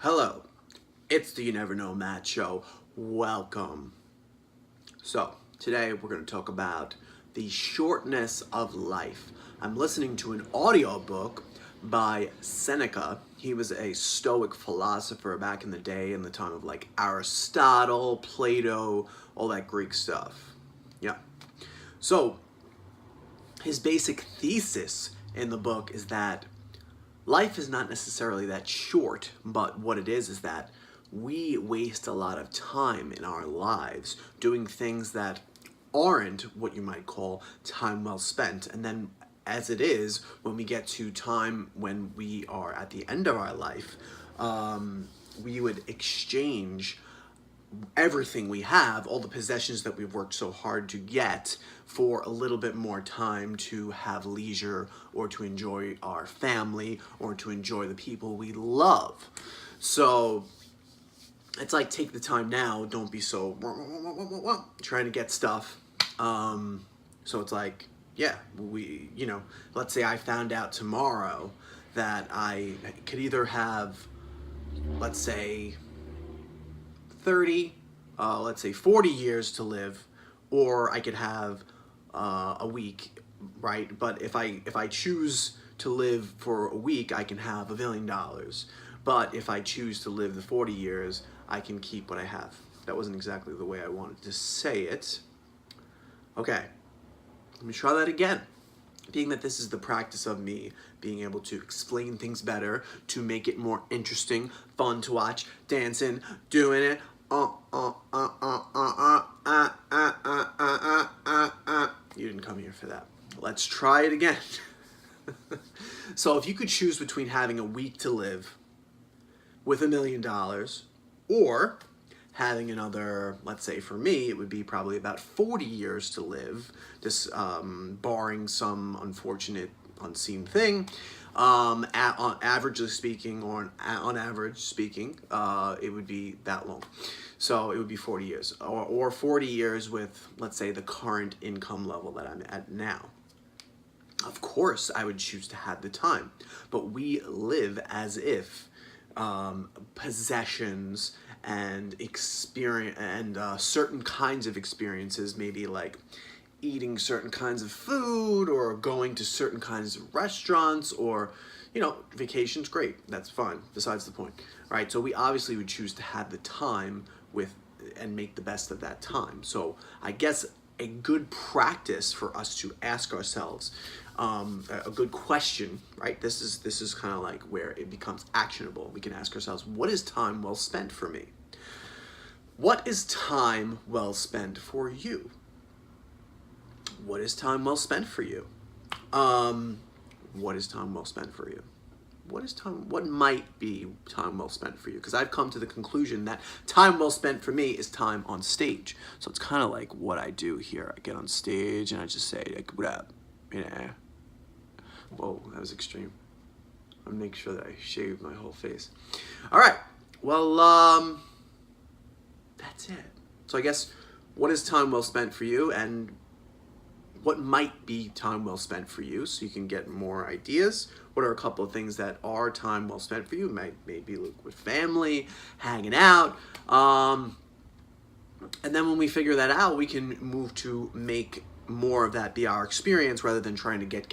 Hello, it's the You Never Know Matt Show. Welcome. So, today we're going to talk about the shortness of life. I'm listening to an audiobook by Seneca. He was a Stoic philosopher back in the day, in the time of like Aristotle, Plato, all that Greek stuff. Yeah. So, his basic thesis in the book is that life is not necessarily that short, but what it is that we waste a lot of time in our lives doing things that aren't what you might call time well spent. And then as it is, when we get to time when we are at the end of our life, we would exchange everything we have, all the possessions that we've worked so hard to get, for a little bit more time to have leisure or to enjoy our family or to enjoy the people we love. So it's like, take the time now, don't be so trying to get stuff. So it's like, yeah, let's say I found out tomorrow that I could either have, let's say 30, let's say 40 years to live, or I could have a week, right? But if I choose to live for a week, I can have $1 billion. But if I choose to live the 40 years, I can keep what I have. That wasn't exactly the way I wanted to say it. Okay, let me try that again. Being that this is the practice of me being able to explain things better, to make it more interesting, fun to watch, dancing, doing it. You didn't come here for that. Let's try it again. So if you could choose between having a week to live with $1 million or having another, let's say for me, it would be probably about 40 years to live, just barring some unfortunate unseen thing. On average speaking, it would be that long. So it would be 40 years, or 40 years with, let's say, the current income level that I'm at now. Of course, I would choose to have the time, but we live as if possessions and experience and certain kinds of experiences, maybe like eating certain kinds of food or going to certain kinds of restaurants, or vacations, great, that's fine, besides the point, right? So we obviously would choose to have the time with and make the best of that time. So I guess a good practice for us to ask ourselves, a good question, right? This is kind of like where it becomes actionable. We can ask ourselves, what is time well spent for me? What is time well spent for you? What is time well spent for you? What is time well spent for you? What might be time well spent for you? Because I've come to the conclusion that time well spent for me is time on stage. So it's kind of like what I do here. I get on stage and I just say, like, what up? Yeah. Whoa, that was extreme. I'll make sure that I shave my whole face. All right. Well, that's it. So I guess, what is time well spent for you, and what might be time well spent for you, so you can get more ideas. What are a couple of things that are time well spent for you? Maybe look with family, hanging out. And then when we figure that out, we can move to make more of that be our experience, rather than trying to get